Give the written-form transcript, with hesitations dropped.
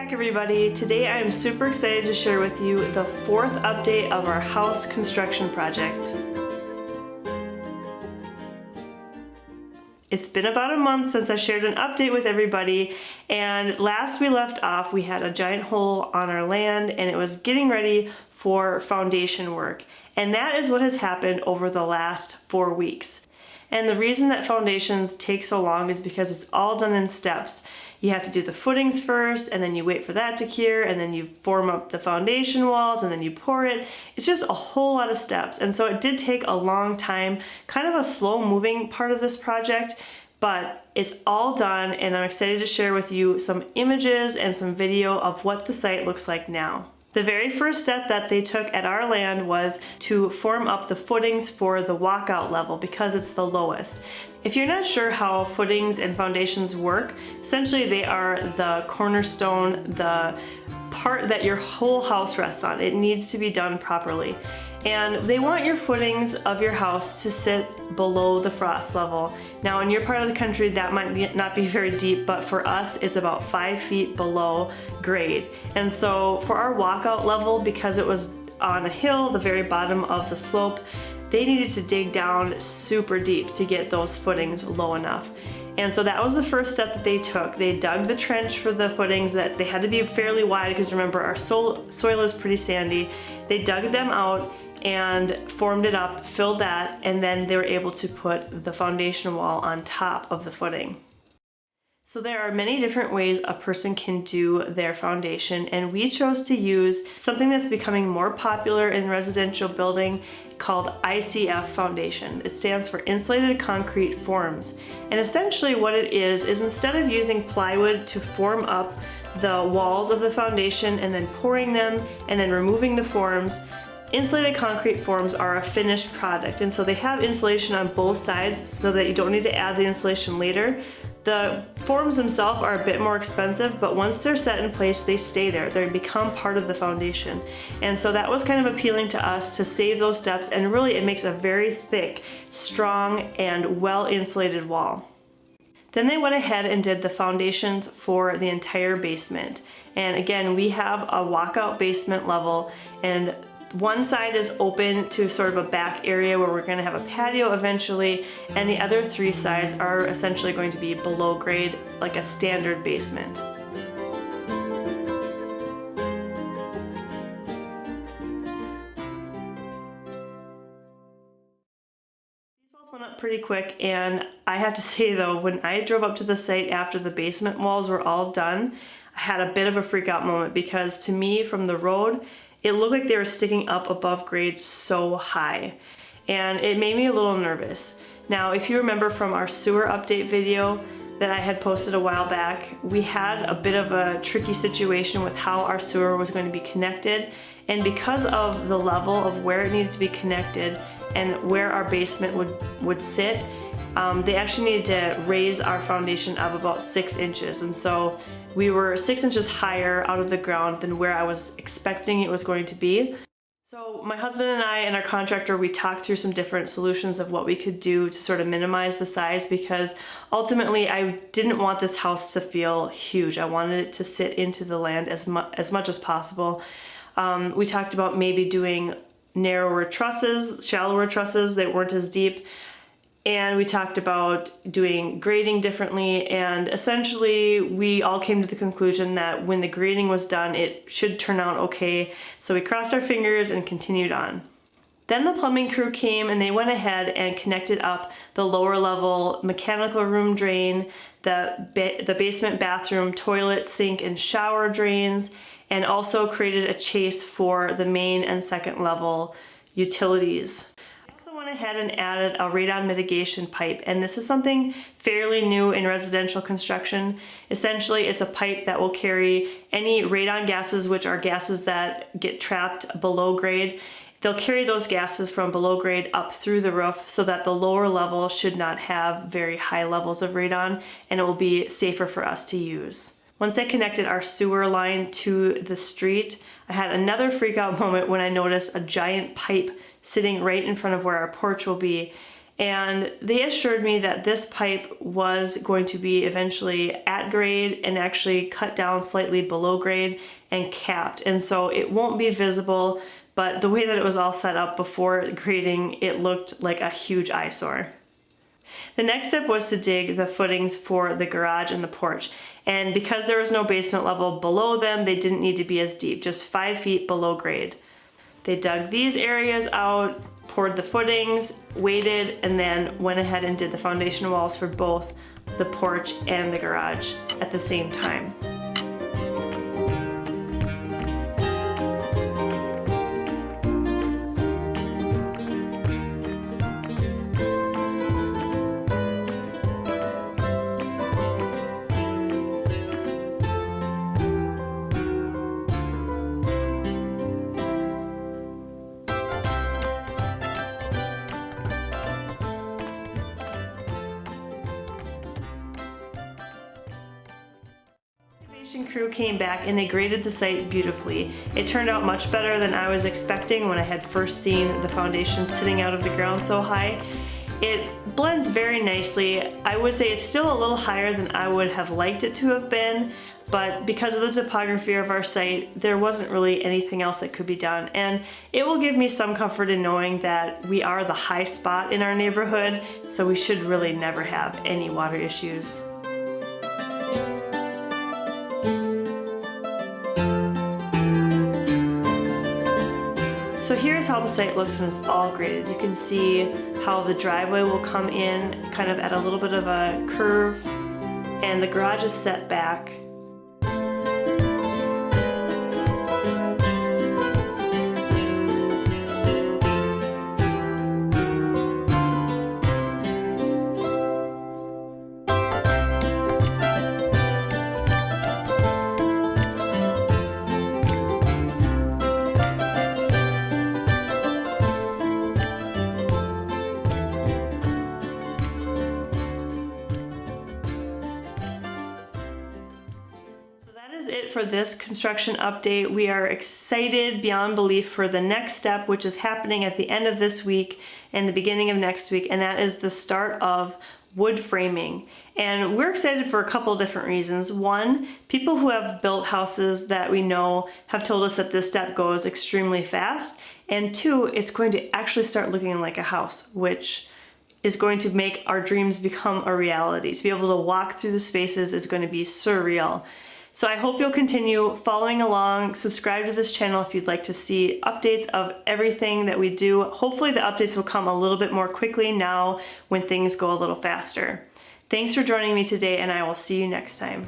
back, everybody. Today I am super excited to share with you the fourth update of our house construction project. It's been about a month since I shared an update with everybody, and last we left off we had a giant hole on our land and it was getting ready for foundation work, and that is what has happened over the last 4 weeks. And the reason that foundations take so long is because it's all done in steps. You have to do the footings first, and then you wait for that to cure, and then you form up the foundation walls, and then you pour it. It's just a whole lot of steps, and so it did take a long time, kind of a slow moving part of this project, but it's all done, and I'm excited to share with you some images and some video of what the site looks like now. The very first step that they took at our land was to form up the footings for the walkout level because it's the lowest. If you're not sure how footings and foundations work, essentially they are the cornerstone, the part that your whole house rests on. It needs to be done properly. And they want your footings of your house to sit below the frost level. Now in your part of the country that might not be very deep, but for us it's about 5 feet below grade. And so for our walkout level, because it was on a hill, the very bottom of the slope, they needed to dig down super deep to get those footings low enough. And so that was the first step that they took. They dug the trench for the footings. That they had to be fairly wide because remember our soil is pretty sandy. They dug them out and formed it up, filled that, and then they were able to put the foundation wall on top of the footing. So there are many different ways a person can do their foundation, and we chose to use something that's becoming more popular in residential building called ICF foundation. It stands for insulated concrete forms. And essentially what it is instead of using plywood to form up the walls of the foundation and then pouring them and then removing the forms, insulated concrete forms are a finished product, and so they have insulation on both sides so that you don't need to add the insulation later. The forms themselves are a bit more expensive, but once they're set in place, they stay there. They become part of the foundation. And so that was kind of appealing to us to save those steps, and really it makes a very thick, strong, and well-insulated wall. Then they went ahead and did the foundations for the entire basement. And again, we have a walkout basement level, and one side is open to sort of a back area where we're going to have a patio eventually, and the other 3 sides are essentially going to be below grade, like a standard basement. These walls went up pretty quick, and I have to say though, when I drove up to the site after the basement walls were all done, I had a bit of a freak out moment because to me from the road, it looked like they were sticking up above grade so high, and it made me a little nervous. Now, if you remember from our sewer update video that I had posted a while back, we had a bit of a tricky situation with how our sewer was going to be connected, and because of the level of where it needed to be connected and where our basement would sit, they actually needed to raise our foundation up about 6 inches, and so we were 6 inches higher out of the ground than where I was expecting it was going to be. So my husband and I and our contractor, we talked through some different solutions of what we could do to sort of minimize the size, because ultimately I didn't want this house to feel huge. I wanted it to sit into the land as much as possible. We talked about maybe doing narrower trusses, shallower trusses that weren't as deep. And we talked about doing grading differently, and essentially we all came to the conclusion that when the grading was done, it should turn out okay. So we crossed our fingers and continued on. Then the plumbing crew came and they went ahead and connected up the lower level mechanical room drain, the basement bathroom, toilet, sink, and shower drains, and also created a chase for the main and second level utilities. Went ahead and added a radon mitigation pipe, and this is something fairly new in residential construction. Essentially, it's a pipe that will carry any radon gases, which are gases that get trapped below grade. They'll carry those gases from below grade up through the roof so that the lower level should not have very high levels of radon, and it will be safer for us to use. Once I connected our sewer line to the street, I had another freak out moment when I noticed a giant pipe sitting right in front of where our porch will be. and they assured me that this pipe was going to be eventually at grade and actually cut down slightly below grade and capped, and so it won't be visible, but the way that it was all set up before grading, it looked like a huge eyesore. The next step was to dig the footings for the garage and the porch, and because there was no basement level below them, they didn't need to be as deep, just 5 feet below grade. They dug these areas out, poured the footings, waited, and then went ahead and did the foundation walls for both the porch and the garage at the same time. Crew came back and they graded the site beautifully. It turned out much better than I was expecting when I had first seen the foundation sitting out of the ground so high. It blends very nicely. I would say it's still a little higher than I would have liked it to have been, but because of the topography of our site, there wasn't really anything else that could be done. And it will give me some comfort in knowing that we are the high spot in our neighborhood, so we should really never have any water issues. So here's how the site looks when it's all graded. You can see how the driveway will come in kind of at a little bit of a curve, and the garage is set back. It for this construction update. We are excited beyond belief for the next step, which is happening at the end of this week and the beginning of next week, and that is the start of wood framing. And we're excited for a couple different reasons. One, people who have built houses that we know have told us that this step goes extremely fast. And two, it's going to actually start looking like a house, which is going to make our dreams become a reality. To be able to walk through the spaces is going to be surreal. So I hope you'll continue following along. Subscribe to this channel if you'd like to see updates of everything that we do. Hopefully the updates will come a little bit more quickly now when things go a little faster. Thanks for joining me today, and I will see you next time.